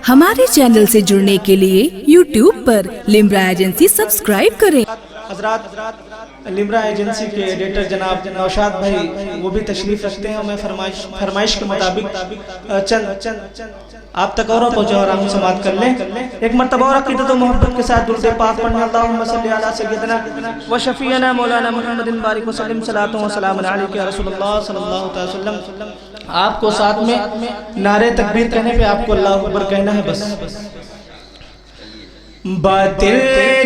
हमारे चैनल से जुड़ने के लिए YouTube पर लिम्रा एजेंसी सब्सक्राइब करें। हजरात लिम्रा एजेंसी के एडिटर जनाब नौशाद भाई वो भी तशरीफ रखते हैं। मैं फरमाइश के मुताबिक चंद आप तक और पहुँचे और हम समात कर लें। एक मरतबा और अक़ीदत व मोहब्बत के साथ दुरूद पाक पढ़ने। अल्लाहुम्मा सल्ली अला सय्यिदना व शफीअना मौलाना मुहम्मदिन बारिक व सल्लिम सलातो व सलामुन अलैका या रसूलल्लाह सल्लल्लाहु अलैहि वसल्लम। आपको साथ में नारे तकबीर कहने पे आपको अल्लाहु अकबर कहना है बस। बातिल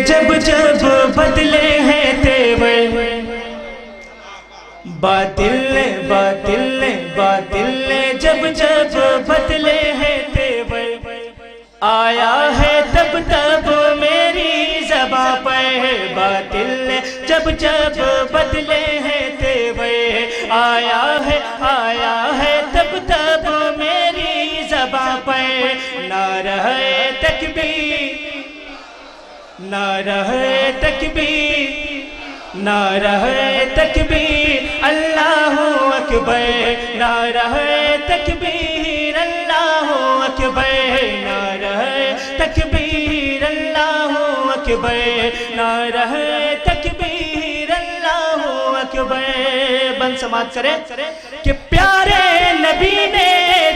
जब जब बदले हैं तेवर, बातिल बातिल बातिल जब जब बदले हैं तेवर, आया है तब तब मेरी ज़बां पर। बातिल जब जब बदले हैं तेवर, आया है तब तब मेरी ज़बां पर। नारे तकबीर, नारे तकबीर, नारे तकबीर, अल्लाहु अकबर। नारे तकबीर, अल्लाहु अकबर। नारे तकबीर, अल्लाहु अकबर। नारे तकबीर, अल्लाहु अकबर। बन समाज करे कि प्यारे नबी ने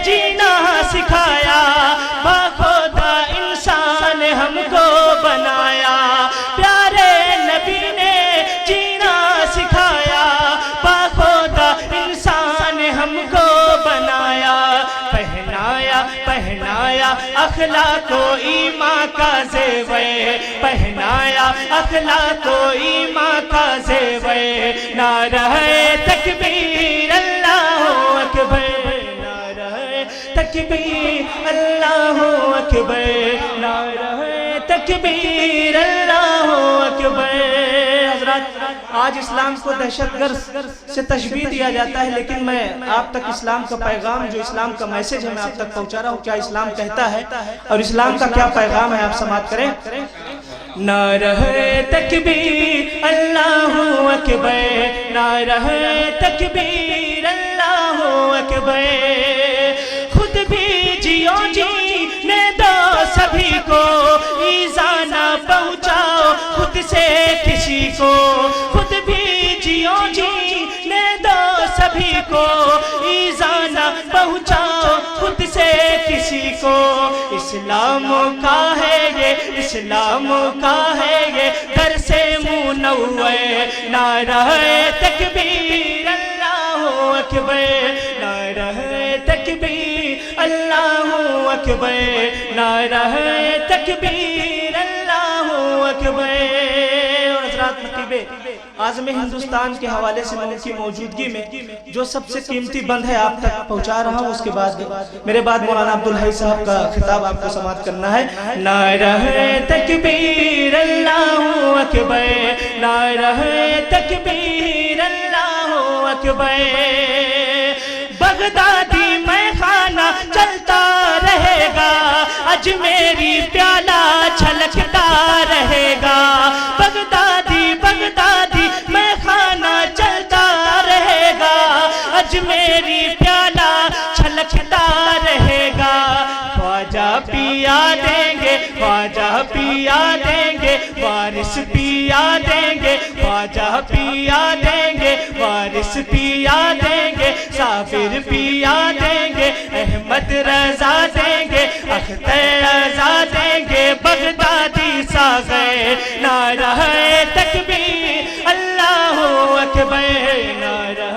जीना सिखाया, बाखुदा इंसान हमको बनाया। प्यारे नबी ने जीना सिखाया, बाखुदा इंसान हमको बनाया। पहनाया अखलाक व ईमान का ज़ेवर, पहनाया अखलाक व ईमान का ज़ेवर। नारे तकबीर, अल्लाहु अकबर। नारे तकबीर, अल्लाहु अकबर। नारे तकबीर, अल्लाहु अकबर। आज इस्लाम को दहशतगर्द से तशबीह दिया जाता है, लेकिन मैं आप तक इस्लाम का पैगाम, जो इस्लाम का मैसेज है, मैं आप तक पहुंचा रहा हूं। क्या इस्लाम कहता है और इस्लाम का क्या पैगाम है, आप समात करें। नारे तकबीर, अल्लाहु अकबर। नारे तकबीर, अल्लाहु अकबर। खुद भी जियो जीने दो सभी को, ईज़ा ना पहुंचाओ खुद से किसी को। खुद भी जियो जीने दो सभी को, ईज़ा ना पहुंचाओ खुद से किसी को। इस्लाम का है ये, इस्लाम का है ये घर से मुनव्वर। नारे तकबीर, अल्लाहु अकबर। नारे तकबीर, अल्लाहु अकबर। नारे तकबीर, अल्लाहु अकबर। आज़म हिंदुस्तान के हवाले से मैं उनकी मौजूदगी में जो सबसे कीमती बंद है आप तक पहुंचा रहा हूं। उसके बाद मेरे बाद मौलाना अब्दुल हई साहब का खिताब आपको समाप्त करना है। नारे तकबीर, अल्लाहु अकबर। नारे तकबीर, अल्लाहु अकबर। बगदादी में खाना चलता रहेगा, अजमेरी प्याला छलकता रहेगा। बगदादी में खाना चलता रहेगा, अजमेरी प्याला छलकता रहेगा। ख्वाजा पिया देंगे, ख्वाजा पिया देंगे, वारिस पिया देंगे। ख्वाजा पिया देंगे, वारिस पिया देंगे, साबिर पिया देंगे, अहमद रजा देंगे, अख्तर रजा देंगे, बगदादी सागर। नारे तकबीर, अल्लाहु अकबर। नारे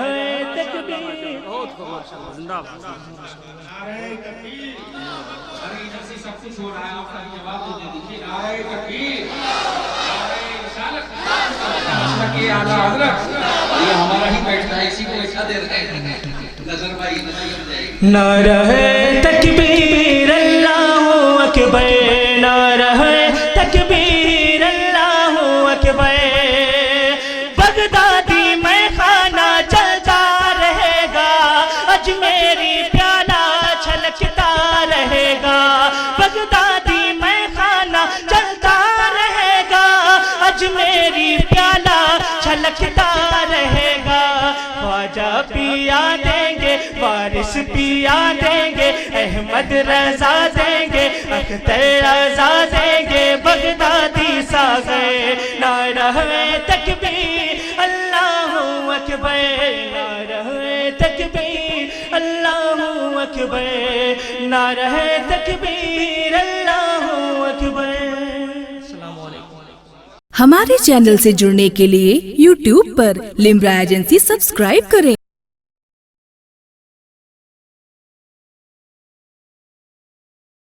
तकबीर। बहुत माशाअल्लाह, जिंदाबाद। नारे तकबीर। अरे इधर से सब कुछ हो रहा है, आपका जवाब तो दे दीजिए। नारे तकबीर, नारे रिसालत, की आला हज़रत। ये हमारा ही बैठता है, इसी को बैठा दे रहे हैं। नजर भाई नारे तकबीर, अल्लाहु अकबर। नारे तकबीर, अल्लाहु अकबर। बगदादी में खाना चलता रहेगा, अजमेरी प्याला छलकता रहेगा। बगदादी में खाना चलता रहेगा, अजमेरी प्याला छलकता रहेगा। ख्वाजा पिया देंगे, वारिस पिया देंगे, अहमद रजा देंगे, रज़ा देंगे बगदादी सागर नारा तकबीर अल्लाहू अकबर नारा तकबीर अल्लाहू अकबर नारा तकबीर अल्लाहू अकबर। अस्सलामु अलैकुम। हमारे चैनल से जुड़ने के लिए YouTube पर लिम्रा एजेंसी सब्सक्राइब करें।